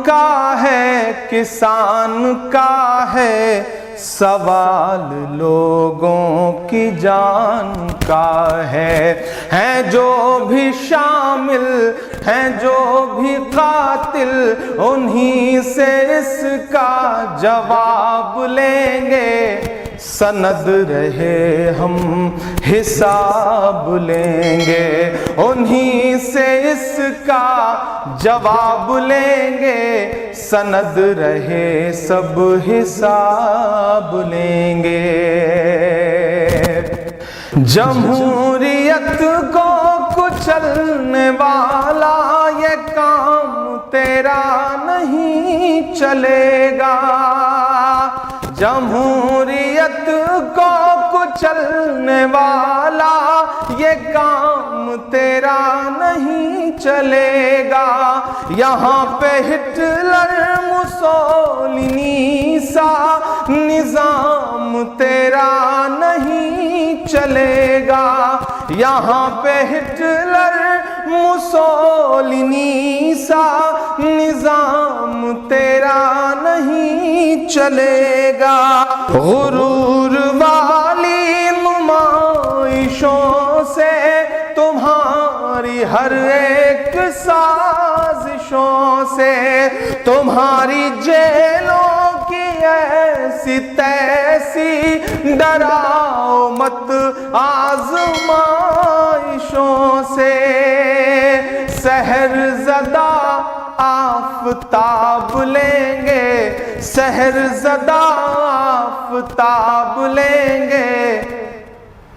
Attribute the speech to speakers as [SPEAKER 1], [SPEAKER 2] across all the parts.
[SPEAKER 1] کا ہے کسان کا ہے، سوال لوگوں کی جان کا ہے۔ ہیں جو بھی شامل ہیں جو بھی قاتل، انہی سے اس کا جواب لیں گے، سند رہے ہم حساب لیں گے، انہی سے اس کا جواب لیں گے، سند رہے سب حساب لیں گے۔ جمہوریت کو کچلنے والا یہ کام تیرا نہیں چلے گا، جمہوریت کو کچلنے والا یہ کام تیرا نہیں چلے گا، یہاں پہ ہٹلر مسولینی سا نظام تیرا نہیں چلے گا، یہاں پہ ہٹلر مسولینی سا نظام تیرا نہیں چلے گا۔ غرور والی نمائشوں سے تمہاری ہر ایک سازشوں سے، تمہاری جیلوں کی ایسی تیسی ڈراؤ مت آزمائشوں سے، سحر زدہ آفتاب لیں گے، سحر زدہ آفتاب لیں گے،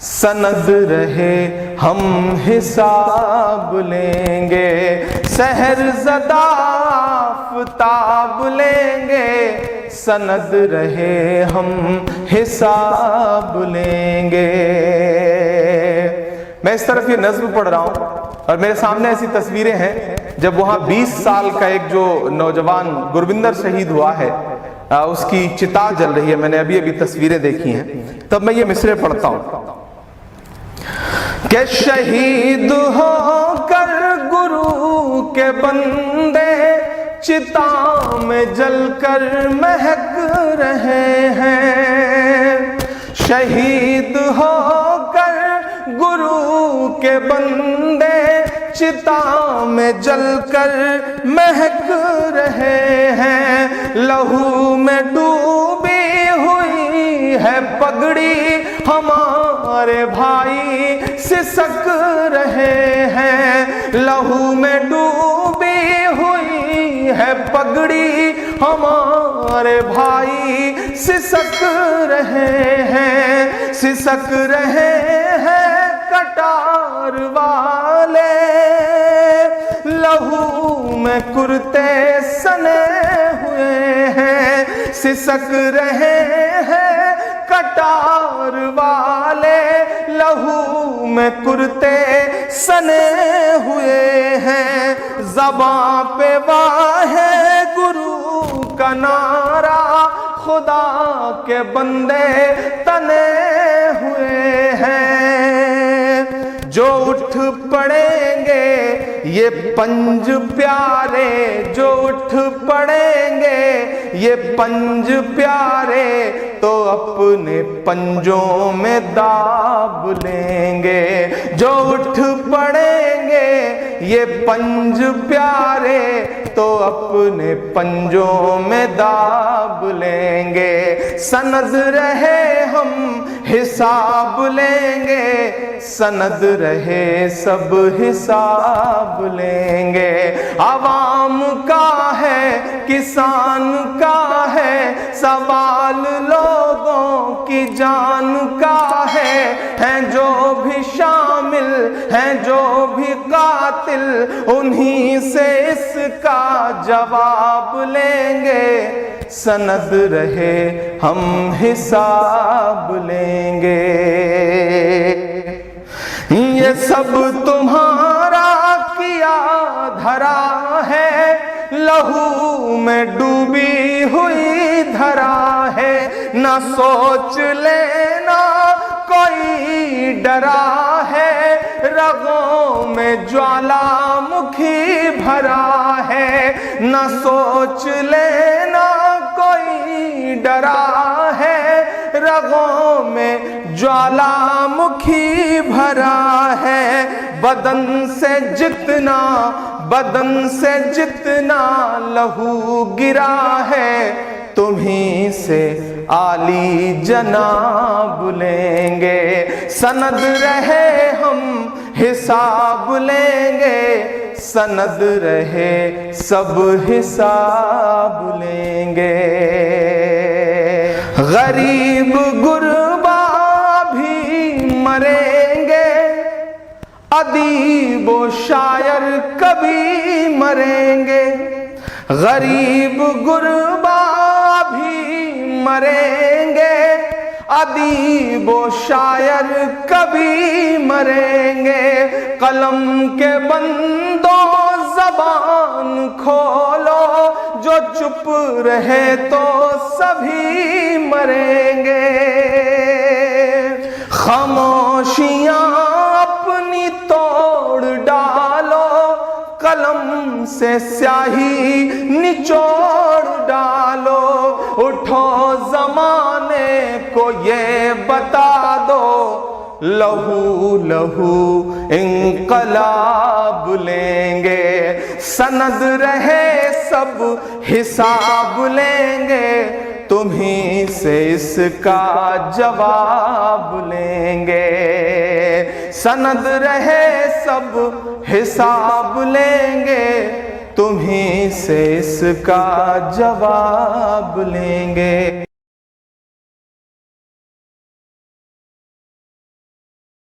[SPEAKER 1] سند رہے ہم حساب لیں گے، سحر زدہ آفتاب لیں گے، سند رہے ہم حساب لیں گے۔ میں اس طرف یہ نظم پڑھ رہا ہوں اور میرے سامنے ایسی تصویریں ہیں جب وہاں 20 سال کا ایک جو نوجوان گروندر شہید ہوا ہے، اس کی چتا جل رہی ہے، میں نے ابھی تصویریں دیکھی ہیں، تب میں یہ مصرعے پڑھتا ہوں کہ شہید ہو کر گرو کے بندے چتا میں جل کر مہک رہے ہیں، شہید ہو کر گرو کے بندے چتا میں جل کر مہک رہے ہیں، لہو میں ڈوبی ہوئی ہے پگڑی ہمارے بھائی سسک رہے ہیں، لہو میں ڈوبی ہوئی ہے پگڑی ہمارے بھائی سسک رہے ہیں، سسک رہے ہیں کٹار والے، لہو میں کرتے سنے ہوئے ہیں، سسک رہے ہیں کٹار والے، لہو میں کرتے سنے ہوئے ہیں، زباں پہ واہے گرو کا نعرہ خدا کے بندے تنے ہوئے ہیں، جو اٹھ پڑیں گے یہ پنج پیارے، جو اٹھ پڑیں گے یہ پنج پیارے، تو اپنے پنجوں میں داب لیں گے، جو اٹھ پڑیں گے یہ پنج پیارے، تو اپنے پنجوں میں داب لیں گے، سند رہے ہم حساب لیں گے، سند رہے سب حساب لیں گے، عوام کا ہے کسان کا ہے، سوال لوگوں کی جان کا ہے، ہیں جو بھی شامل ہیں جو بھی قاتل، انہی سے اس کا جواب لیں گے، سند رہے ہم حساب لیں گے۔ یہ سب تمہارا کیا دھرا ہے، لہو میں ڈوبی ہوئی دھرا ہے، نہ سوچ لینا کوئی ڈرا ہے، رگوں میں جوالا مکھی بھرا ہے، نہ سوچ لینا کوئی ڈرا ہے، رگوں میں جوالا مکھی بھرا ہے، بدن سے جتنا لہو گرا ہے، تمہیں سے عالی جناب لیں گے، سند رہے ہم حساب لیں گے، سند رہے سب حساب لیں گے۔ غریب غربا بھی مریں گے، ادیب و شاعر کبھی مریں گے، غریب غربا بھی مریں گے، ادیب و شاعر کبھی مریں گے، قلم کے بندوں زبان کھولو، جو چپ رہے تو سبھی مریں گے، خاموشیاں اپنی توڑ ڈالو، قلم سے سیاہی نچوڑ ڈالو، اٹھو زمانے کو یہ بتا دو، لہو لہو انقلاب لیں گے، سند رہے سب حساب لیں گے، تمہیں سے اس کا جواب لیں گے، سند رہے سب حساب لیں گے، تمہیں سے اس کا جواب لیں گے۔